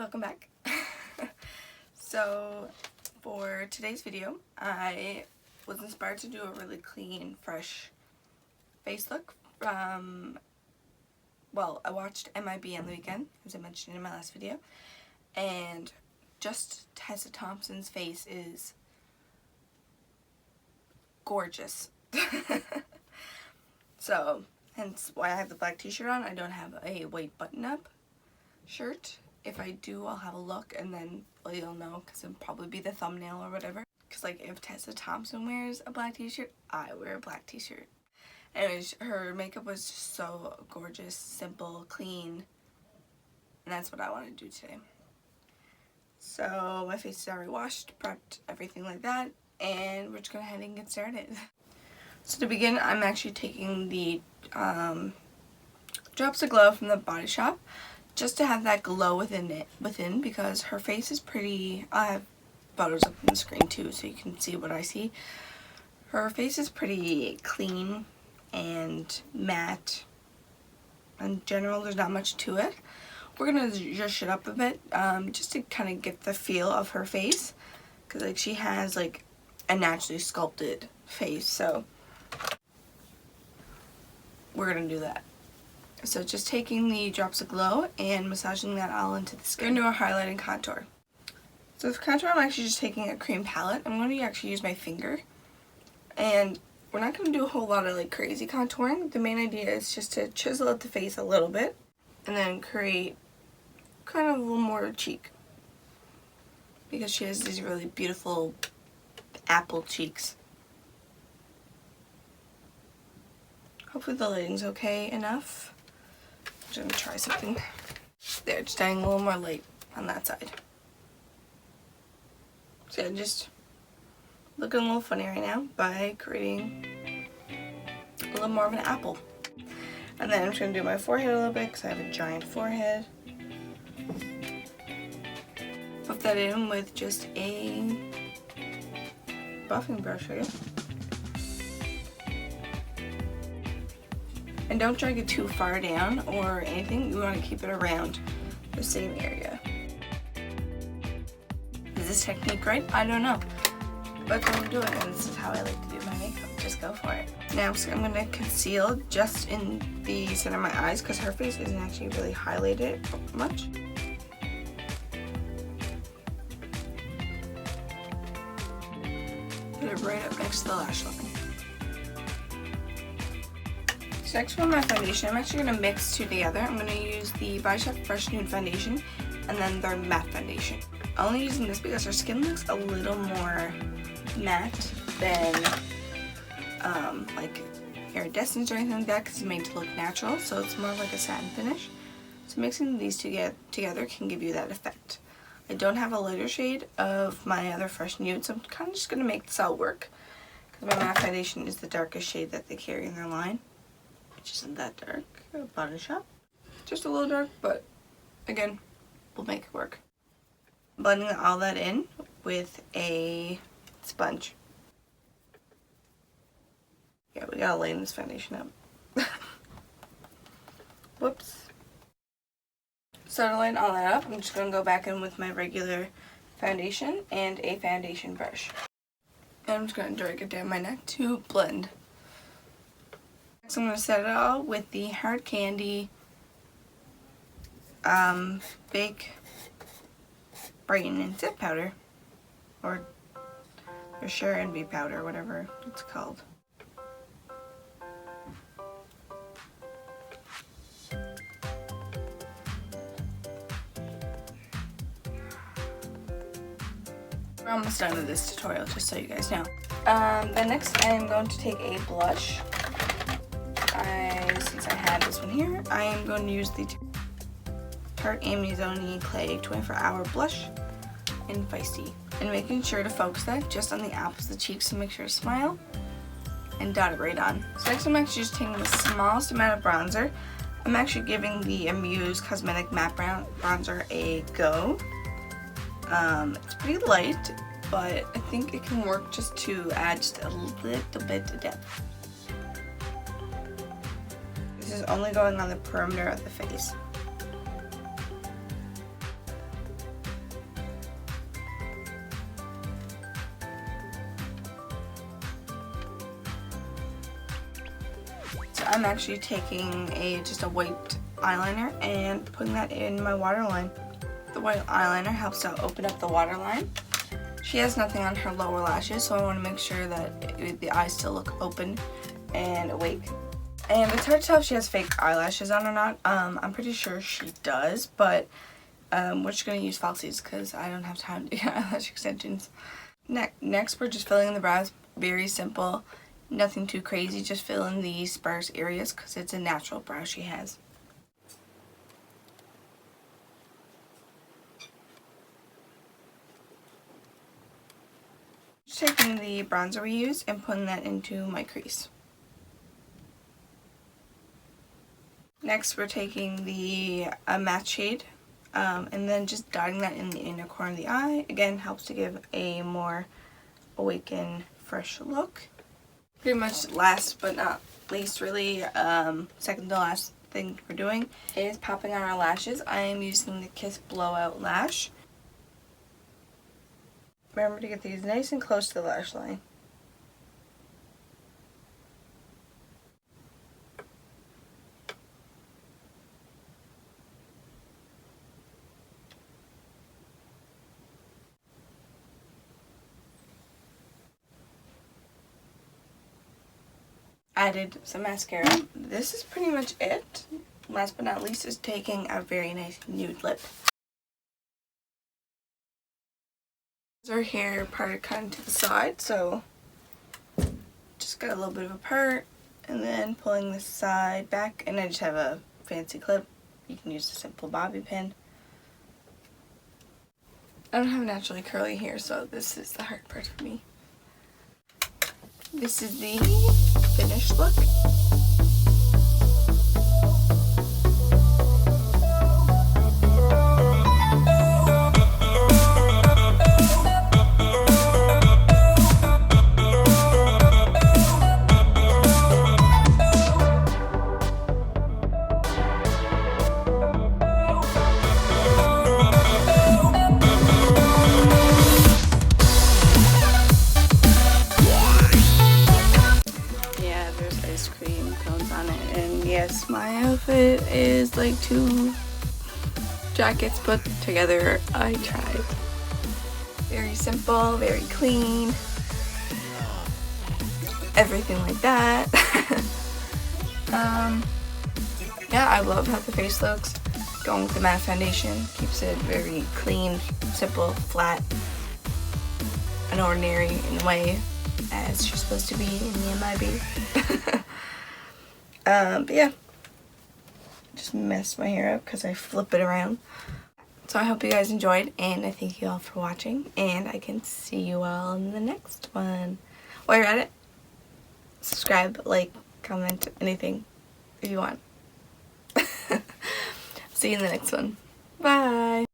welcome back. So for today's video, I was inspired to do a really clean, fresh face look from, well, I watched MIB on the weekend, as I mentioned in my last video, and just Tessa Thompson's face is gorgeous. So, hence why I have the black t-shirt on. I don't have a white button-up shirt. If I do, I'll have a look and then you'll know, because it'll probably be the thumbnail or whatever. Because like if Tessa Thompson wears a black t-shirt, I wear a black t-shirt. Anyways, her makeup was just so gorgeous, simple, clean, and that's what I want to do today. So my face is already washed, prepped, everything like that, and we're just going to head and get started. So to begin, I'm actually taking the Drops of Glow from the Body Shop, just to have that glow within, because her face is pretty, I have photos up on the screen too so you can see what I see. Her face is pretty clean and matte. In general, there's not much to it. We're going to zhuzh it up a bit, just to kind of get the feel of her face, because like she has like a naturally sculpted face, so we're going to do that. So just taking the Drops of Glow and massaging that all into the skin. We're going to do a highlight and contour. So for contour, I'm actually just taking a cream palette. I'm going to actually use my finger. And we're not going to do a whole lot of like crazy contouring. The main idea is just to chisel out the face a little bit and then create kind of a little more cheek. Because she has these really beautiful apple cheeks. Hopefully the lighting's okay enough. I'm just going to try something. There, just adding a little more light on that side. So yeah, just looking a little funny right now by creating a little more of an apple. And then I'm just going to do my forehead a little bit because I have a giant forehead. Buff that in with just a buffing brush, I guess. And don't drag it too far down or anything. You want to keep it around the same area. Is this technique right? I don't know. But that's what I'm doing, and this is how I like to do my makeup. Just go for it. Now I'm going to conceal just in the center of my eyes because her face isn't actually really highlighted much. Put it right up next to the lash line. So next for my foundation, I'm actually going to mix two together. I'm going to use the Body Shop Fresh Nude Foundation and then their matte foundation. I'm only using this because her skin looks a little more matte than like iridescence or anything like that, because it's made to look natural, so it's more like a satin finish. So mixing these two together can give you that effect. I don't have a lighter shade of my other Fresh Nude, so I'm kind of just going to make this all work, because my matte foundation is the darkest shade that they carry in their line, which isn't that dark. Body Shop. Just a little dark, but again, we'll make it work. Blending all that in with a sponge. Yeah, we gotta lighten this foundation up. Whoops. So to lighten all that up, I'm just gonna go back in with my regular foundation and a foundation brush. And I'm just gonna drag it down my neck to blend. Next I'm gonna set it all with the Hard Candy Fake Brighten and Set powder, or Share Envy powder, whatever it's called. We're almost done with this tutorial, just so you guys know. Then next I am going to take a blush. Since I have this one here, I am going to use the Tarte Amazoni Clay 24-Hour Blush in Feisty. And making sure to focus that just on the apples of the cheeks to make sure to smile and dot it right on. So next I'm actually just taking the smallest amount of bronzer. I'm actually giving the Muse Cosmetic Matte Bronzer a go. It's pretty light, but I think it can work just to add just a little bit of depth. This is only going on the perimeter of the face. So I'm actually taking just a white eyeliner and putting that in my waterline. The white eyeliner helps to open up the waterline. She has nothing on her lower lashes, so I want to make sure that the eyes still look open and awake. And it's hard to tell if she has fake eyelashes on or not. I'm pretty sure she does, but we're just going to use falsies because I don't have time to do eyelash extensions. Next, we're just filling in the brows. Very simple. Nothing too crazy. Just fill in the sparse areas because it's a natural brow she has. Just taking the bronzer we used and putting that into my crease. Next, we're taking the matte shade and then just dotting that in the inner corner of the eye. Again, helps to give a more awakened, fresh look. Pretty much last but not least, really, second to last thing we're doing is popping on our lashes. I am using the Kiss Blowout Lash. Remember to get these nice and close to the lash line. Added some mascara. This is pretty much it. Last but not least is taking a very nice nude lip. Our hair parted kind of to the side, so just got a little bit of a part and then pulling this side back, and I just have a fancy clip. You can use a simple bobby pin. I don't have naturally curly hair, so this is the hard part for me. This is the finished look. Yes, my outfit is like 2 jackets put together. I tried. Very simple, very clean, everything like that. Yeah, I love how the face looks. Going with the matte foundation keeps it very clean, simple, flat, and ordinary in a way as you're supposed to be in the MIB. But yeah, just messed my hair up because I flip it around. So I hope you guys enjoyed, and I thank you all for watching, and I can see you all in the next one. While you're at it, subscribe, like, comment, anything if you want. See you in the next one. Bye!